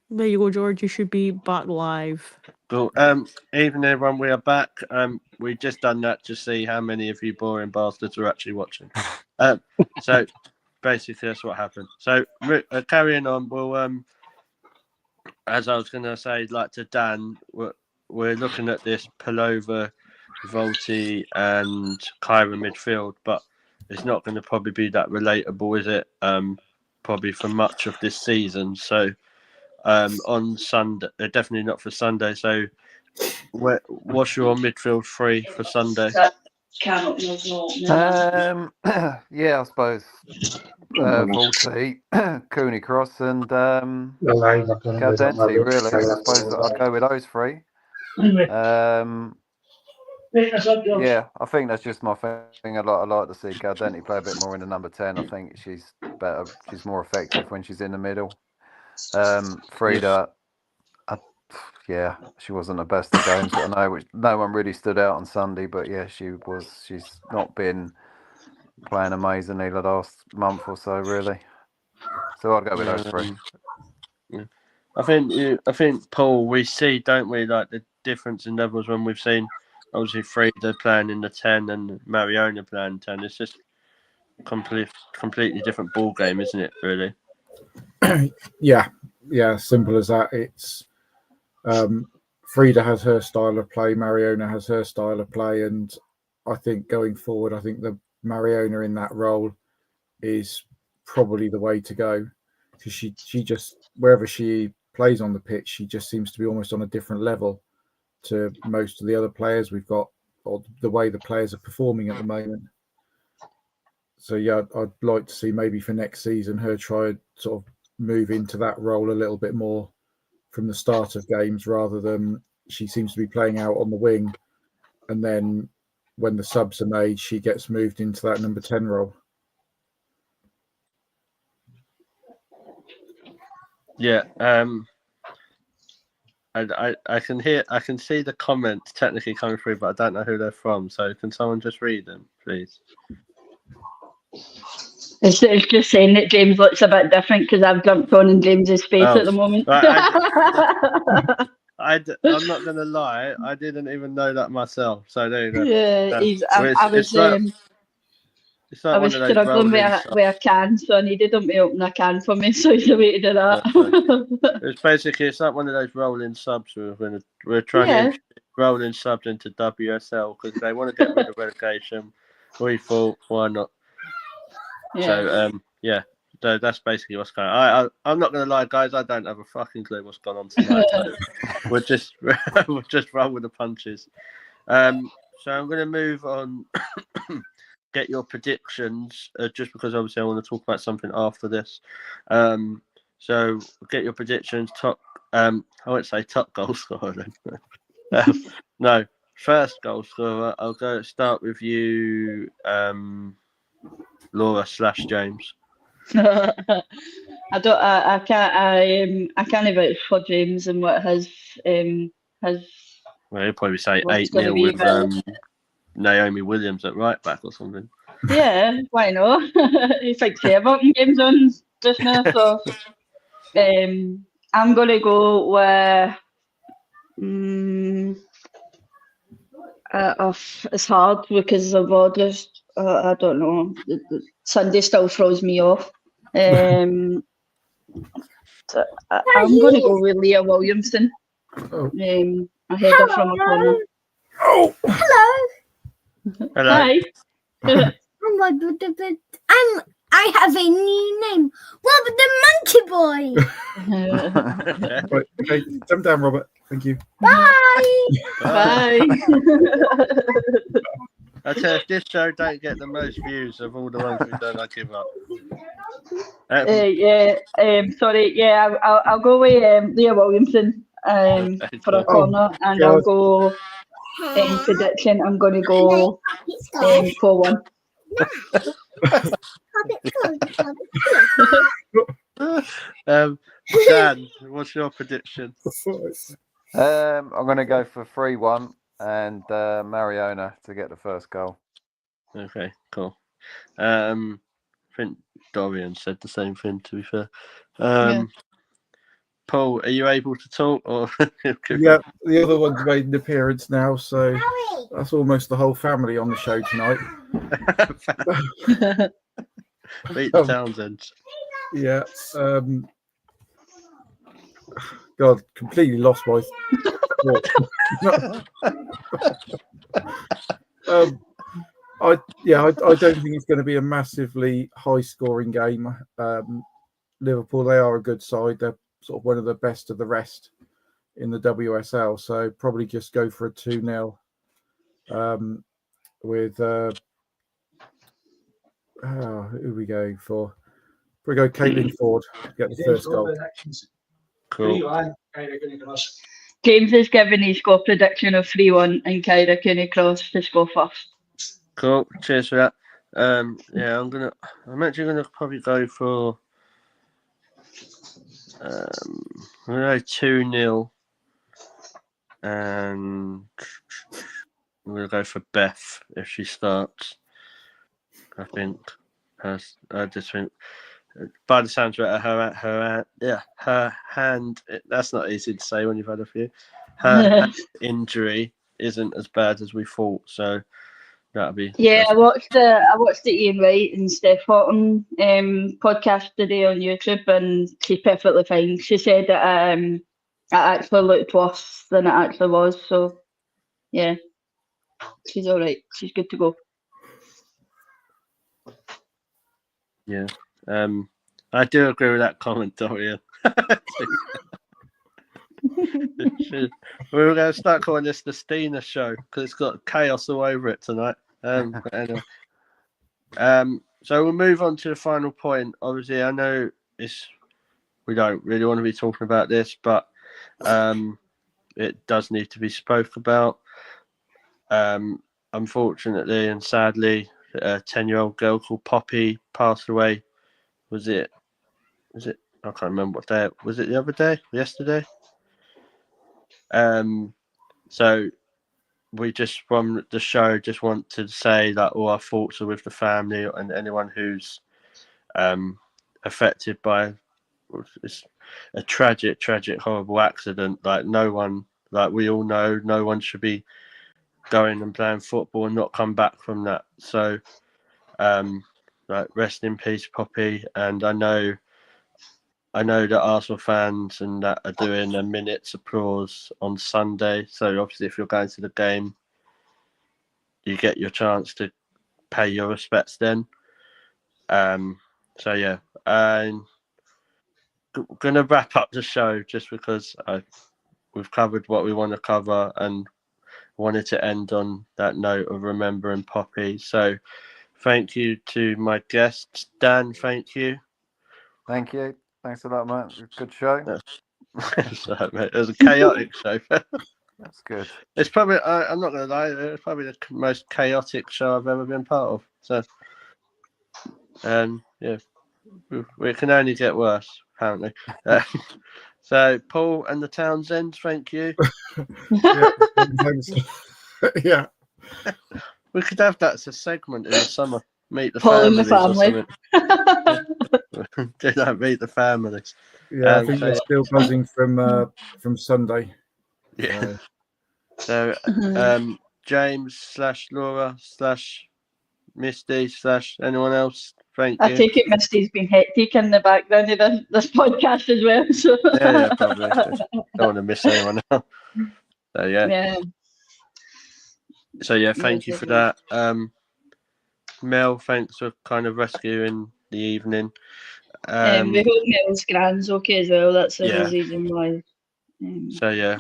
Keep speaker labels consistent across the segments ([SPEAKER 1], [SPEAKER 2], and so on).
[SPEAKER 1] There you go, George. You should be back live.
[SPEAKER 2] Cool. Evening, everyone. We are back. We just done that to see how many of you boring bastards are actually watching. So basically, that's what happened. So carrying on. We'll as I was going to say, like to Dan, we're looking at this Palova, Volti, and Kyra midfield, but it's not going to probably be that relatable, is it? Probably for much of this season. So on Sunday, definitely not for Sunday. So what's your midfield three for Sunday?
[SPEAKER 3] Yeah, I suppose Volti, Cooney Cross, and Caldenti. Really, I suppose I'd go with those three. Yeah, I think that's just my thing. I like to see Caldenti play a bit more in the number 10. I think she's better. She's more effective when she's in the middle. Frida, yeah, she wasn't the best of games. I know no one really stood out on Sunday, but yeah, she's not been playing amazingly the last month or so, really. So I'd go with those three.
[SPEAKER 2] I think Paul, we see, don't we, like the difference in levels when we've seen obviously Frida playing in the 10 and Mariona playing 10. It's just completely different ball game, isn't it? Really.
[SPEAKER 4] Yeah. Simple as that. It's Frida has her style of play, Mariona has her style of play, and I think going forward, I think the Mariona in that role is probably the way to go, because she just, wherever she plays on the pitch, she just seems to be almost on a different level to most of the other players we've got, or the way the players are performing at the moment. So yeah, I'd like to see maybe for next season her try sort of move into that role a little bit more from the start of games, rather than she seems to be playing out on the wing, and then when the subs are made, she gets moved into that number 10 role.
[SPEAKER 2] Yeah, I can see the comments technically coming through, but I don't know who they're from. So can someone just read them, please?
[SPEAKER 5] It's just saying that James looks a bit different because I've jumped on in James's face at the moment.
[SPEAKER 2] Right, I'm not going to lie, I didn't even know that myself. So there you go.
[SPEAKER 5] Yeah, I was struggling with a can, so I needed him to open a can for me, so he's the way to do that.
[SPEAKER 2] It's like one of those rolling subs. We're trying to rolling subs into WSL because they want to get rid of relegation. We thought, why not? Yeah. So that's basically what's going on. I'm not going to lie, guys. I don't have a fucking clue what's gone on tonight. So we'll just roll with the punches. So I'm going to move on. Get your predictions, just because obviously I want to talk about something after this. So get your predictions. I won't say top goal scorer. No, first goal scorer. I'll start with you, Laura / James.
[SPEAKER 5] I can't vouch for James and what his.
[SPEAKER 2] Well, he'll probably say 8-0 with Naomi Williams at right back or something.
[SPEAKER 5] Yeah, why not? He thinks Everton games on just now, so I'm gonna go with. It's hard because of orders. I don't know. Sunday still throws me off. I'm going to go with Leah Williamson. A header from a corner.
[SPEAKER 6] Oh, hello.
[SPEAKER 5] Hi.
[SPEAKER 6] I have a new name. Robert the Monkey Boy.
[SPEAKER 4] Right, okay, jump down, Robert. Thank you.
[SPEAKER 6] Bye.
[SPEAKER 5] Bye.
[SPEAKER 2] I tell you, if this show don't get the most views of all the ones we've done, I give up.
[SPEAKER 5] Sorry. Yeah, I'll go with Leah Williamson for a corner, and I'll go prediction. I'm going to go 4-1.
[SPEAKER 2] Dan, what's your prediction?
[SPEAKER 3] I'm going to go for 3-1 and Mariona to get the first goal.
[SPEAKER 2] Okay, cool. I think Dorian said the same thing, to be fair. Paul, are you able to talk? Or
[SPEAKER 4] Yeah, the other one's made an appearance now, so that's almost the whole family on the show tonight.
[SPEAKER 2] Beat the Townsend.
[SPEAKER 4] Yeah. God, completely lost my thought. I don't think it's going to be a massively high-scoring game. Liverpool, they are a good side. They're sort of one of the best of the rest in the WSL. So probably just go for a 2-0 with who are we going for? We go Caitlin Ford to get the first goal.
[SPEAKER 2] Cool.
[SPEAKER 5] James has given his score prediction of 3-1 and Kyra Cooney Cross to score first.
[SPEAKER 2] Cool. Cheers for that. Yeah, I'm actually gonna probably go for 2-0, and I'm gonna go for Beth if she starts. I think. I just think, by the sounds of it, her hand. That's not easy to say when you've had a few. Her hand injury isn't as bad as we thought, so that'll be.
[SPEAKER 5] Yeah, I watched the Ian Wright and Steph Houghton podcast today on YouTube, and she's perfectly fine. She said that it actually looked worse than it actually was. So yeah, she's all right. She's good to go.
[SPEAKER 2] Yeah. I do agree with that comment, Dorian. We're going to start calling this the Stina show because it's got chaos all over it tonight. But anyway. So we'll move on to the final point. Obviously, I know we don't really want to be talking about this, but it does need to be spoke about. Unfortunately and sadly, a 10-year-old girl called Poppy passed away. Was it? I can't remember what day. Was it the other day? Yesterday? So we just, from the show, just want to say that all our thoughts are with the family and anyone who's affected by a tragic, horrible accident. Like no one, like we all know, no one should be going and playing football and not come back from that. So, like rest in peace, Poppy. And I know that Arsenal fans and that are doing a minute's applause on Sunday. So obviously, if you're going to the game, you get your chance to pay your respects then. So yeah, I'm gonna wrap up the show just because we've covered what we want to cover and wanted to end on that note of remembering Poppy. So thank you to my guests. Dan, thank you.
[SPEAKER 3] Thank you. Thanks a lot, mate. Good show.
[SPEAKER 2] So, mate, it was a chaotic show.
[SPEAKER 3] That's good.
[SPEAKER 2] It's probably, I'm not going to lie, it's probably the most chaotic show I've ever been part of. So, yeah, it can only get worse, apparently. So, Paul and the Townsends, thank you.
[SPEAKER 4] Yeah.
[SPEAKER 2] We could have that as a segment in the summer. Meet the
[SPEAKER 5] Paul and the
[SPEAKER 2] families
[SPEAKER 5] family.
[SPEAKER 2] Do that, meet the families.
[SPEAKER 4] Yeah, I think they're still buzzing from Sunday.
[SPEAKER 2] Yeah. So, James / Laura / Misty / anyone else, thank you.
[SPEAKER 5] I take it Misty's been hectic in the background of this podcast as well. So.
[SPEAKER 2] Yeah, probably. Don't want to miss anyone else. So, yeah. So, yeah, thank you for that. Mel, thanks for kind of rescuing the evening.
[SPEAKER 5] We hope Mel's grand's okay as well. That's the
[SPEAKER 2] Yeah.
[SPEAKER 5] reason why.
[SPEAKER 2] So, yeah.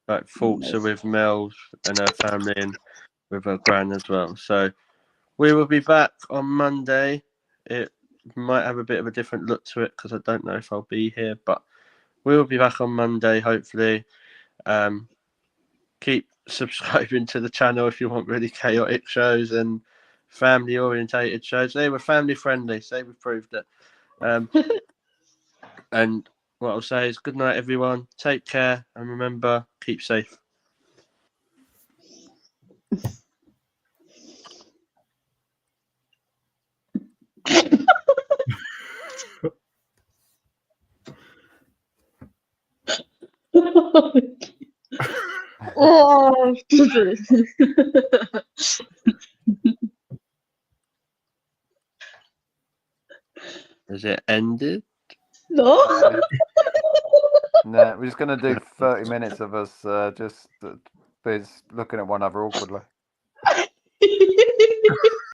[SPEAKER 2] Like thoughts are with Mel and her family and with her gran as well. So we will be back on Monday. It might have a bit of a different look to it because I don't know if I'll be here, but we will be back on Monday, hopefully. Keep subscribing to the channel if you want really chaotic shows and family orientated shows. They were family friendly, so we've proved it. And what I'll say is good night, everyone. Take care and remember, keep safe.
[SPEAKER 5] Oh.
[SPEAKER 2] Is it ended?
[SPEAKER 5] No.
[SPEAKER 3] No, we're just gonna do 30 minutes of us just looking at one another awkwardly.